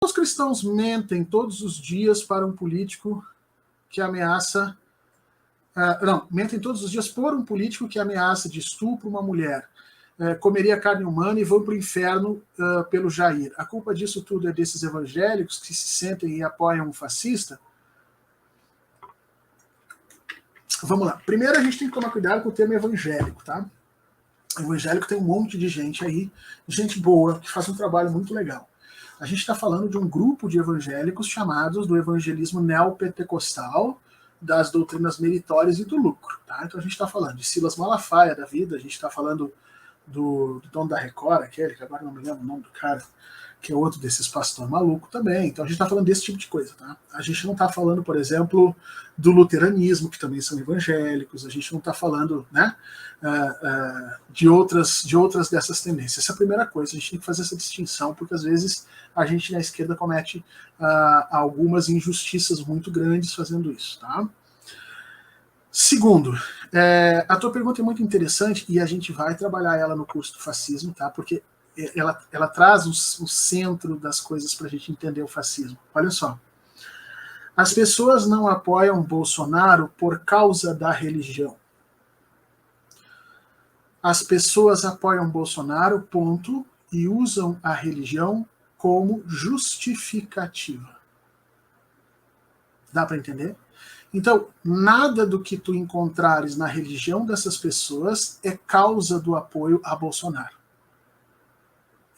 Os cristãos mentem todos os dias para um político que ameaça... mentem todos os dias por um político que ameaça de estupro uma mulher. Comeria carne humana e vão para o inferno pelo Jair. A culpa disso tudo é desses evangélicos que se sentem e apoiam um fascista? Vamos lá. Primeiro a gente tem que tomar cuidado com o termo evangélico, tá? Evangélico tem um monte de gente aí, gente boa, que faz um trabalho muito legal. A gente está falando de um grupo de evangélicos chamados do evangelismo neopentecostal, das doutrinas meritórias e do lucro. Tá? Então a gente está falando de Silas Malafaia da vida, a gente está falando do dono da Record, aquele, que agora não me lembro o nome do cara, que é outro desses pastor maluco também. Então a gente está falando desse tipo de coisa. Tá? A gente não está falando, por exemplo, do luteranismo, que também são evangélicos, a gente não está falando, né, de outras dessas tendências. Essa é a primeira coisa, a gente tem que fazer essa distinção, porque às vezes a gente na esquerda comete algumas injustiças muito grandes fazendo isso. Tá? Segundo, a tua pergunta é muito interessante e a gente vai trabalhar ela no curso do fascismo, tá? Porque ela traz o centro das coisas para a gente entender o fascismo. Olha só. As pessoas não apoiam Bolsonaro por causa da religião. As pessoas apoiam Bolsonaro, ponto, e usam a religião como justificativa. Dá para entender? Então, nada do que tu encontrares na religião dessas pessoas é causa do apoio a Bolsonaro.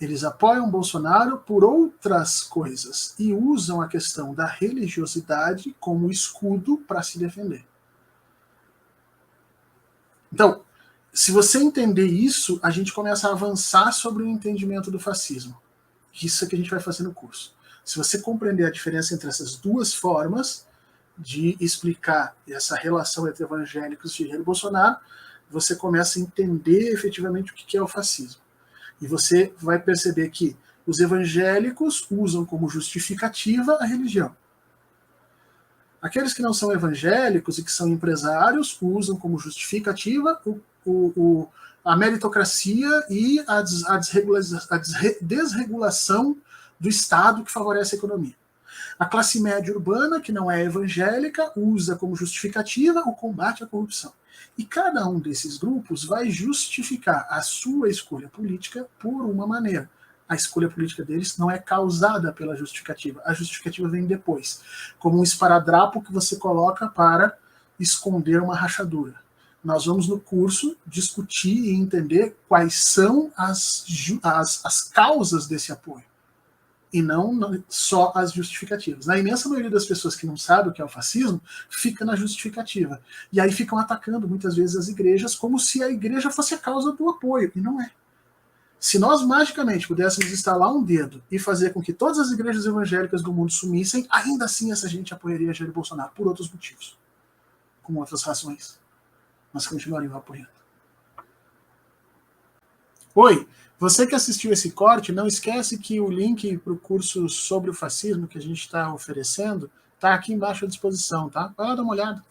Eles apoiam Bolsonaro por outras coisas e usam a questão da religiosidade como escudo para se defender. Então, se você entender isso, a gente começa a avançar sobre o entendimento do fascismo. Isso é que a gente vai fazer no curso. Se você compreender a diferença entre essas duas formas de explicar essa relação entre evangélicos e Jair Bolsonaro, você começa a entender efetivamente o que é o fascismo. E você vai perceber que os evangélicos usam como justificativa a religião. Aqueles que não são evangélicos e que são empresários usam como justificativa a meritocracia e a desregulação do Estado que favorece a economia. A classe média urbana, que não é evangélica, usa como justificativa o combate à corrupção. E cada um desses grupos vai justificar a sua escolha política por uma maneira. A escolha política deles não é causada pela justificativa. A justificativa vem depois, como um esparadrapo que você coloca para esconder uma rachadura. Nós vamos no curso discutir e entender quais são as causas desse apoio. E não só as justificativas. A imensa maioria das pessoas que não sabe o que é o fascismo fica na justificativa. E aí ficam atacando muitas vezes as igrejas como se a igreja fosse a causa do apoio. E não é. Se nós magicamente pudéssemos instalar um dedo e fazer com que todas as igrejas evangélicas do mundo sumissem, ainda assim essa gente apoiaria Jair Bolsonaro por outros motivos. Com outras razões. Mas continuariam apoiando. Oi! Você que assistiu esse corte, não esquece que o link para o curso sobre o fascismo que a gente está oferecendo está aqui embaixo à disposição, tá? Vai lá dar uma olhada.